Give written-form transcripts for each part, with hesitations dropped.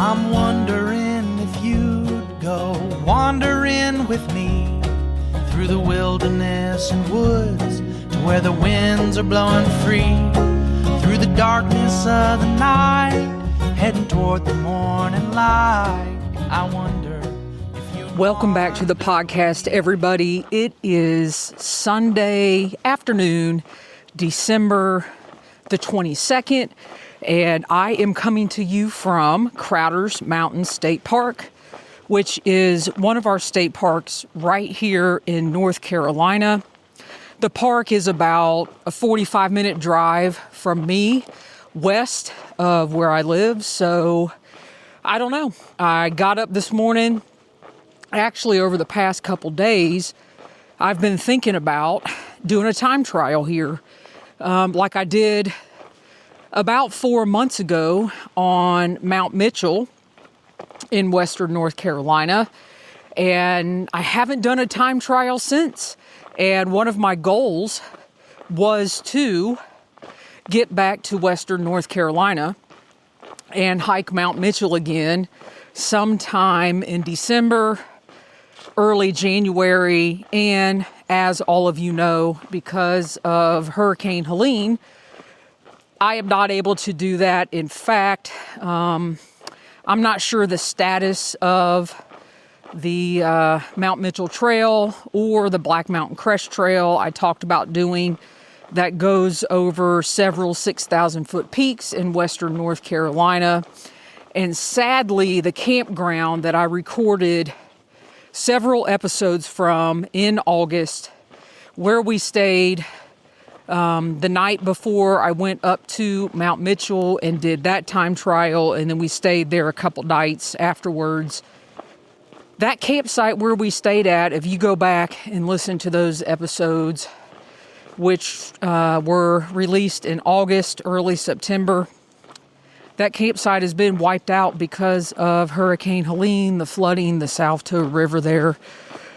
I'm wondering if you'd go wandering with me through the wilderness and woods to where the winds are blowing free, through the darkness of the night, heading toward the morning light. I wonder if you. Welcome back to the podcast, everybody. It is Sunday afternoon, December the 22nd, and I am coming to you from Crowder's Mountain State Park, which is one of our state parks right here in North Carolina. The park is about a 45-minute drive from me, west of where I live. So, I don't know. I got up this morning. Actually, over the past couple days, I've been thinking about doing a time trial here, like I did about 4 months ago on Mount Mitchell in western North Carolina, and I haven't done a time trial since. And one of my goals was to get back to western North Carolina and hike Mount Mitchell again sometime in December, early January, and as all of you know, because of Hurricane Helene, I am not able to do that. In fact, I'm not sure the status of the Mount Mitchell Trail or the Black Mountain Crest Trail I talked about doing that goes over several 6,000-foot peaks in western North Carolina. And sadly, the campground that I recorded several episodes from in August, where we stayed the night before I went up to Mount Mitchell and did that time trial, and then we stayed there a couple nights afterwards. That campsite where we stayed at, if you go back and listen to those episodes, which were released in August, early September, that campsite has been wiped out because of Hurricane Helene, the flooding, the South Toe River there.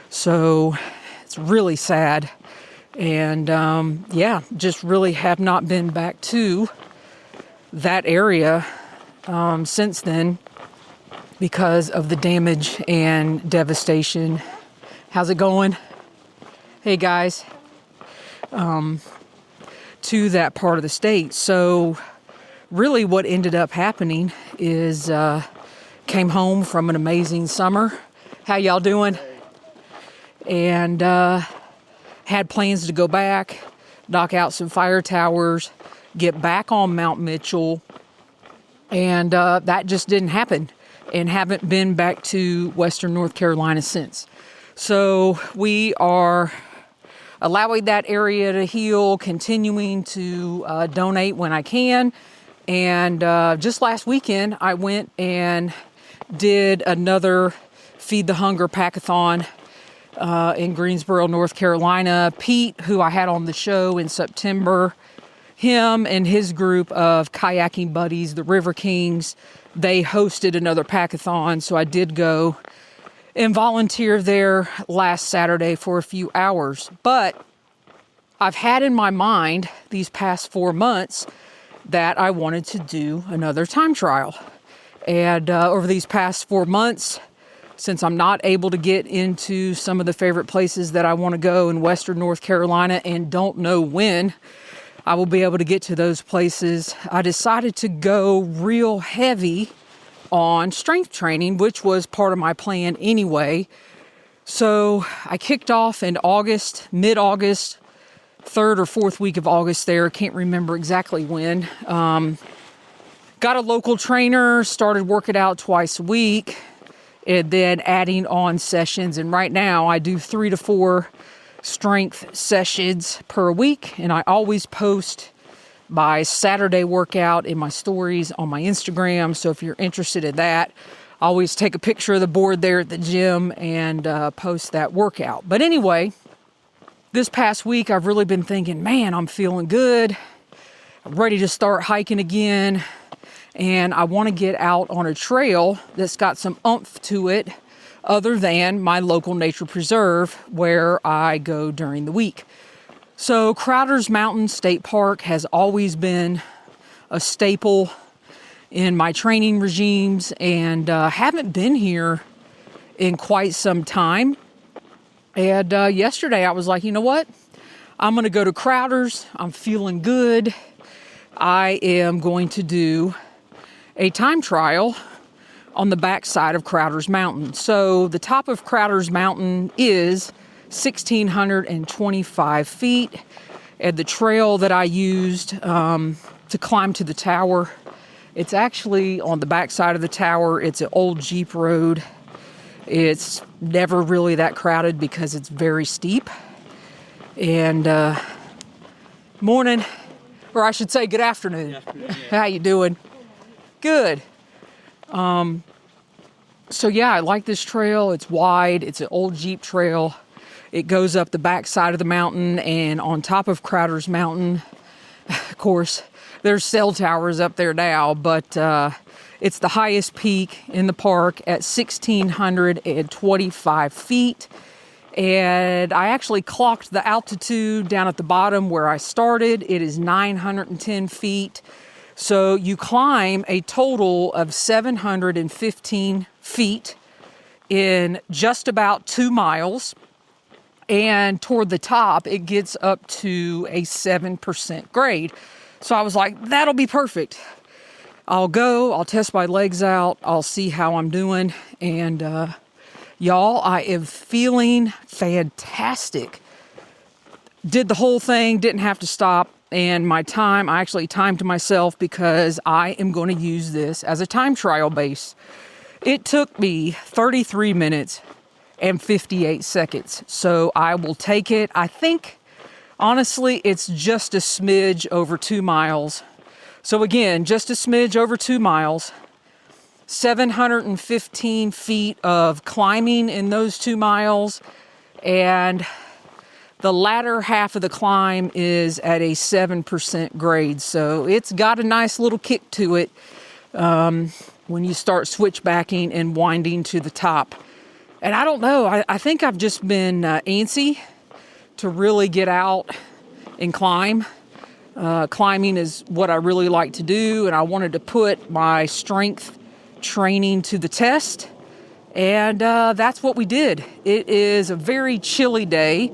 So it's really sad. And just really have not been back to that area since then because of the damage and devastation. How's it going? Hey guys. To that part of the state. So really what ended up happening is came home from an amazing summer. How y'all doing? And had plans to go back, knock out some fire towers, get back on Mount Mitchell, and that just didn't happen, and haven't been back to western North Carolina since. So we are allowing that area to heal, continuing to donate when I can, and just last weekend I went and did another Feed the Hunger Packathon in Greensboro, North Carolina. Pete, who I had on the show in September, him and his group of kayaking buddies, the River Kings, they hosted another packathon. So I did go and volunteer there last Saturday for a few hours. But I've had in my mind these past 4 months that I wanted to do another time trial. And over these past 4 months, since I'm not able to get into some of the favorite places that I want to go in western North Carolina and don't know when I will be able to get to those places, I decided to go real heavy on strength training, which was part of my plan anyway. So I kicked off in August, mid-August, 3rd or 4th week of August there. Can't remember exactly when. Got a local trainer, started working out twice a week, and then adding on sessions. And right now I do 3 to 4 strength sessions per week. And I always post my Saturday workout in my stories on my Instagram. So if you're interested in that, I always take a picture of the board there at the gym and post that workout. But anyway, this past week I've really been thinking, man, I'm feeling good. I'm ready to start hiking again. And I want to get out on a trail that's got some oomph to it other than my local nature preserve where I go during the week. So Crowder's Mountain State Park has always been a staple in my training regimes, and haven't been here in quite some time. And yesterday I was like, you know what? I'm going to go to Crowder's. I'm feeling good. I am going to do a time trial on the backside of Crowder's Mountain. So the top of Crowder's Mountain is 1,625 feet. And the trail that I used to climb to the tower, it's actually on the backside of the tower. It's an old Jeep road. It's never really that crowded because it's very steep. And morning, or I should say good afternoon. How you doing? Good. So yeah, I like this trail. It's wide. It's an old Jeep trail. It goes up the backside of the mountain, and on top of Crowder's Mountain, of course, there's cell towers up there now, but it's the highest peak in the park at 1,625 feet. And I actually clocked the altitude down at the bottom where I started. It is 910 feet. So you climb a total of 715 feet in just about 2 miles. And toward the top, it gets up to a 7% grade. So I was like, that'll be perfect. I'll go, I'll test my legs out, I'll see how I'm doing. And y'all, I am feeling fantastic. Did the whole thing, didn't have to stop. And my time, I actually timed myself because I am going to use this as a time trial base. It took me 33 minutes and 58 seconds. So I will take it. I think, honestly, it's just a smidge over 2 miles. So again, just a smidge over 2 miles, 715 feet of climbing in those 2 miles. And the latter half of the climb is at a 7% grade. So it's got a nice little kick to it when you start switchbacking and winding to the top. And I don't know, I think I've just been antsy to really get out and climb. Climbing is what I really like to do, and I wanted to put my strength training to the test. And that's what we did. It is a very chilly day.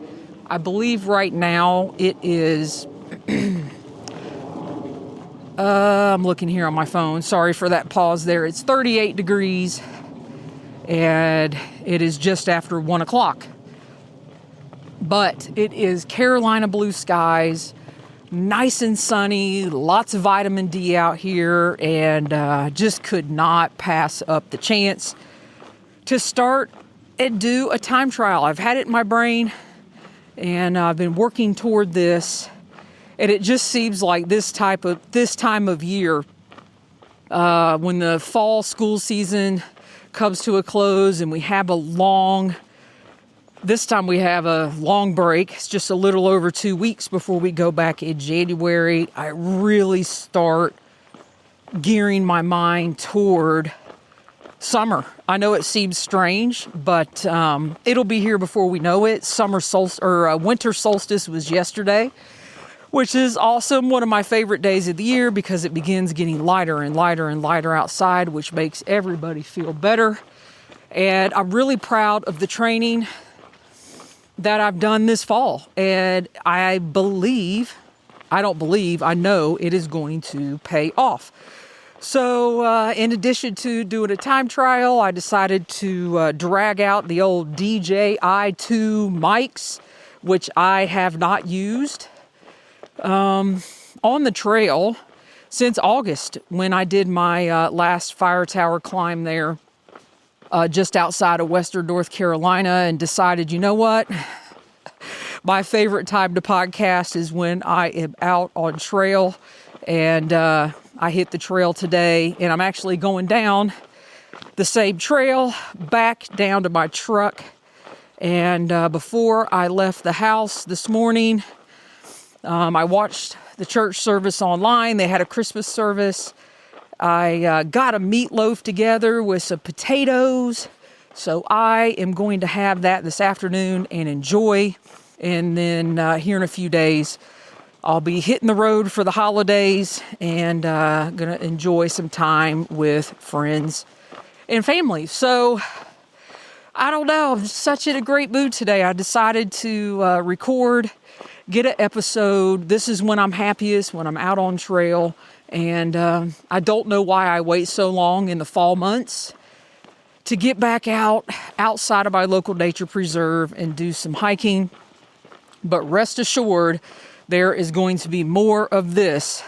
I believe right now it is, I'm looking here on my phone. Sorry for that pause there. It's 38 degrees. And it is just after 1 o'clock. But it is Carolina blue skies, nice and sunny, lots of vitamin D out here, and just could not pass up the chance to start and do a time trial. I've had it in my brain, and I've been working toward this, and it just seems like this time of year, when the fall school season comes to a close and we have a long break. It's just a little over 2 weeks before we go back in January. I really start gearing my mind toward summer. I know it seems strange, but it'll be here before we know it. Winter solstice was yesterday, which is awesome. One of my favorite days of the year because it begins getting lighter and lighter and lighter outside, which makes everybody feel better. And I'm really proud of the training that I've done this fall. And I know it is going to pay off. So in addition to doing a time trial, I decided to drag out the old DJI 2 mics, which I have not used on the trail since August when I did my last fire tower climb there just outside of Western North Carolina, and decided, you know what? My favorite time to podcast is when I am out on trail, and I hit the trail today, and I'm actually going down the same trail back down to my truck. And before I left the house this morning, I watched the church service online. They had a Christmas service. I got a meatloaf together with some potatoes. So I am going to have that this afternoon and enjoy. And then here in a few days, I'll be hitting the road for the holidays and gonna enjoy some time with friends and family. So I don't know, I'm such in a great mood today. I decided to record, get an episode. This is when I'm happiest, when I'm out on trail. And I don't know why I wait so long in the fall months to get back outside of my local nature preserve and do some hiking. But rest assured, there is going to be more of this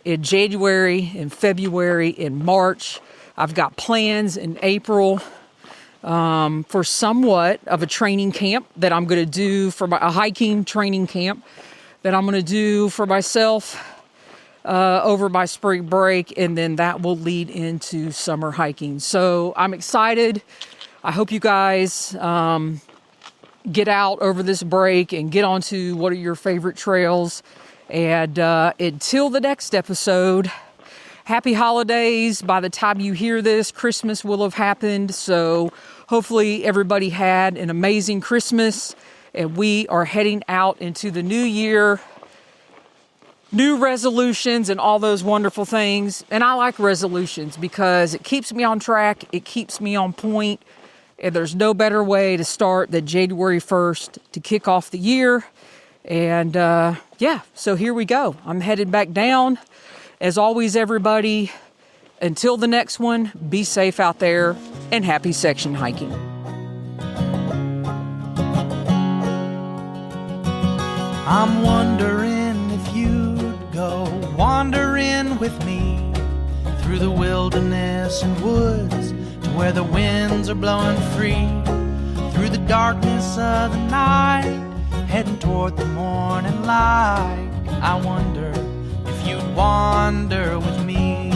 in January, in February, in March. I've got plans in April for somewhat of a training camp that I'm going to do for a hiking training camp that I'm going to do for myself over my spring break, and then that will lead into summer hiking. So I'm excited. I hope you guys get out over this break and get onto what are your favorite trails. And until the next episode, happy holidays. By the time you hear this, Christmas will have happened. So hopefully everybody had an amazing Christmas, and we are heading out into the new year. New resolutions and all those wonderful things. And I like resolutions because it keeps me on track. It keeps me on point. And there's no better way to start than January 1st to kick off the year. And so here we go. I'm headed back down. As always, everybody, until the next one, be safe out there and happy section hiking. I'm wondering if you'd go wandering with me through the wilderness and woods to where the winds are blowing free, through the darkness of the night, heading toward the morning light. I wonder if you'd wander with me,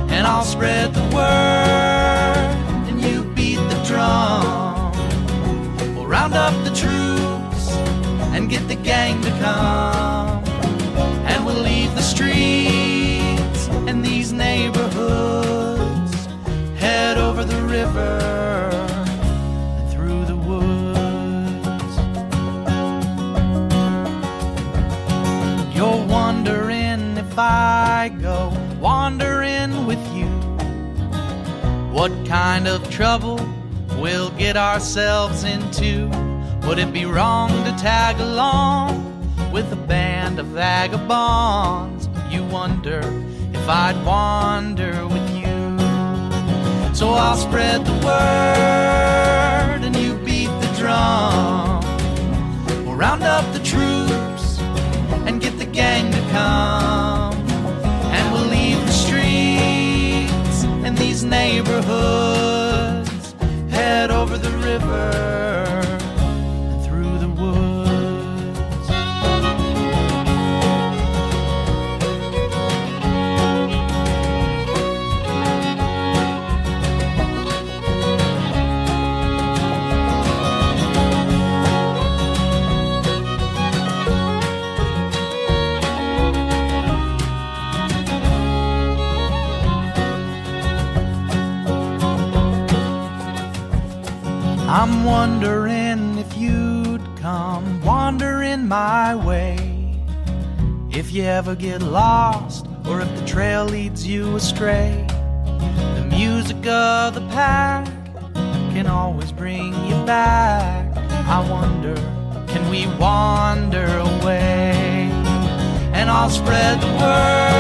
and I'll spread the word and you beat the drum. We'll round up the troops and get the gang to come, and we'll leave the streets and these neighborhoods, head over the river and through the woods. You're wondering if I go wandering with you, what kind of trouble we'll get ourselves into. Would it be wrong to tag along with a band of vagabonds? You wonder if I'd wander with you. So I'll spread the word and you beat the drum. We'll round up the troops and get the gang to come, and we'll leave the streets and these neighborhoods, head over the river. I'm wondering if you'd come wandering my way, if you ever get lost or if the trail leads you astray. The music of the pack can always bring you back. I wonder, can we wander away? And I'll spread the word